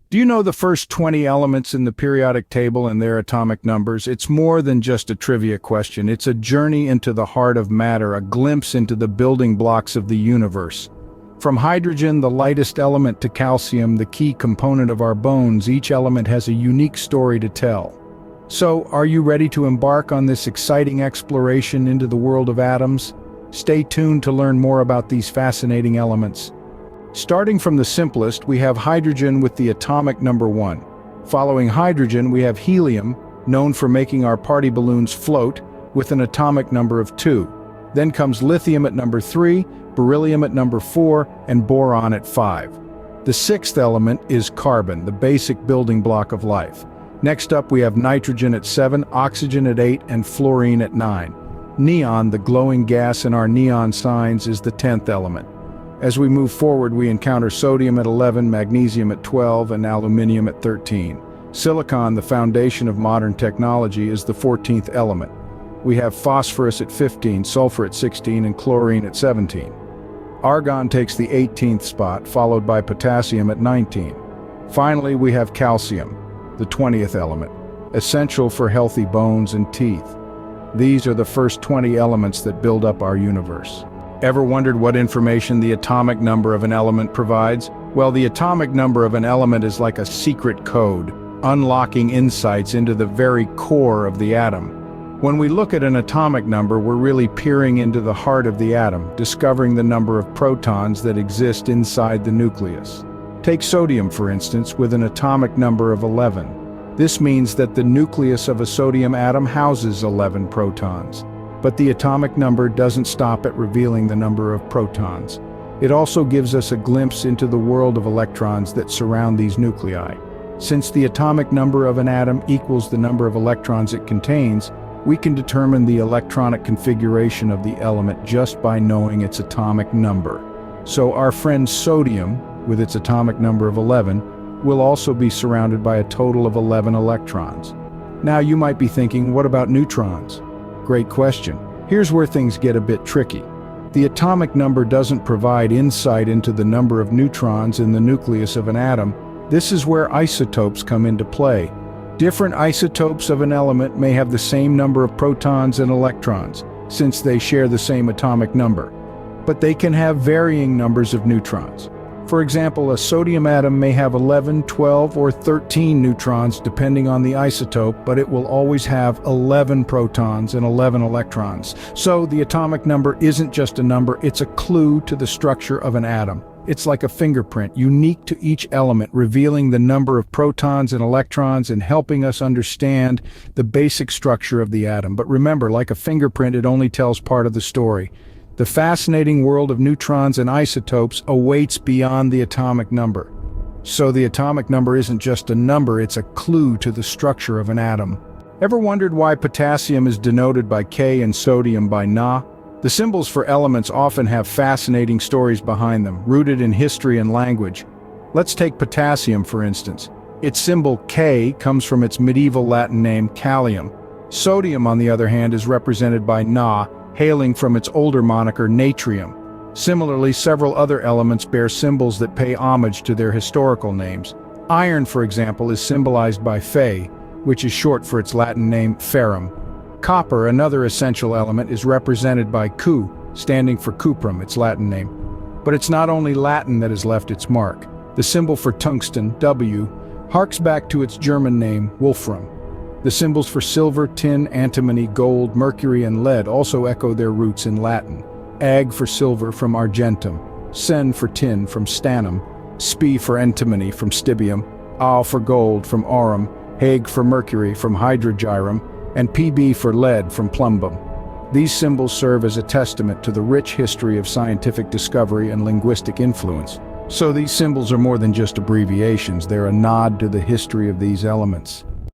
Do you know the first 20 elements in the periodic table and their atomic numbers? It's more than just a trivia question. It's a journey into the heart of matter, a glimpse into the building blocks of the universe. From hydrogen, the lightest element, to calcium, the key component of our bones, each element has a unique story to tell. So, are you ready to embark on this exciting exploration into the world of atoms? Stay tuned to learn more about these fascinating elements. Starting from the simplest, we have hydrogen with the atomic number 1. Following hydrogen, we have helium, known for making our party balloons float, with an atomic number of 2. Then comes lithium at number 3, beryllium at number 4, and boron at 5. The sixth element is carbon, the basic building block of life. Next up, we have nitrogen at 7, oxygen at 8, and fluorine at 9. Neon, the glowing gas in our neon signs, is the 10th element. As we move forward, we encounter sodium at 11, magnesium at 12, and aluminium at 13. Silicon, the foundation of modern technology, is the 14th element. We have phosphorus at 15, sulfur at 16, and chlorine at 17. Argon takes the 18th spot, followed by potassium at 19. Finally, we have calcium, the 20th element, essential for healthy bones and teeth. These are the first 20 elements that build up our universe. Ever wondered what information the atomic number of an element provides? Well, the atomic number of an element is like a secret code, unlocking insights into the very core of the atom. When we look at an atomic number, we're really peering into the heart of the atom, discovering the number of protons that exist inside the nucleus. Take sodium, for instance, with an atomic number of 11. This means that the nucleus of a sodium atom houses 11 protons. But the atomic number doesn't stop at revealing the number of protons. It also gives us a glimpse into the world of electrons that surround these nuclei. Since the atomic number of an atom equals the number of electrons it contains, we can determine the electronic configuration of the element just by knowing its atomic number. So our friend sodium, with its atomic number of 11, will also be surrounded by a total of 11 electrons. Now you might be thinking, what about neutrons? Great question. Here's where things get a bit tricky. The atomic number doesn't provide insight into the number of neutrons in the nucleus of an atom. This is where isotopes come into play. Different isotopes of an element may have the same number of protons and electrons, since they share the same atomic number. But they can have varying numbers of neutrons. For example, a sodium atom may have 11, 12, or 13 neutrons depending on the isotope, but it will always have 11 protons and 11 electrons. So the atomic number isn't just a number, it's a clue to the structure of an atom. It's like a fingerprint, unique to each element, revealing the number of protons and electrons and helping us understand the basic structure of the atom. But remember, like a fingerprint, it only tells part of the story. The fascinating world of neutrons and isotopes awaits beyond the atomic number. So the atomic number isn't just a number, it's a clue to the structure of an atom. Ever wondered why potassium is denoted by K and sodium by Na? The symbols for elements often have fascinating stories behind them, rooted in history and language. Let's take potassium, for instance. Its symbol K comes from its medieval Latin name Kalium. Sodium, on the other hand, is represented by Na, hailing from its older moniker natrium. Similarly, several other elements bear symbols that pay homage to their historical names. Iron, for example, is symbolized by Fe, which is short for its Latin name ferrum. Copper, another essential element, is represented by Cu, standing for cuprum, its Latin name. But it's not only Latin that has left its mark. The symbol for tungsten, W, harks back to its German name, wolfram. The symbols for silver, tin, antimony, gold, mercury, and lead also echo their roots in Latin. Ag for silver from argentum, Sen for tin from stannum, Spe for antimony from stibium, Al for gold from aurum, Heg for mercury from hydrogyrum, and Pb for lead from plumbum. These symbols serve as a testament to the rich history of scientific discovery and linguistic influence. So these symbols are more than just abbreviations, they're a nod to the history of these elements.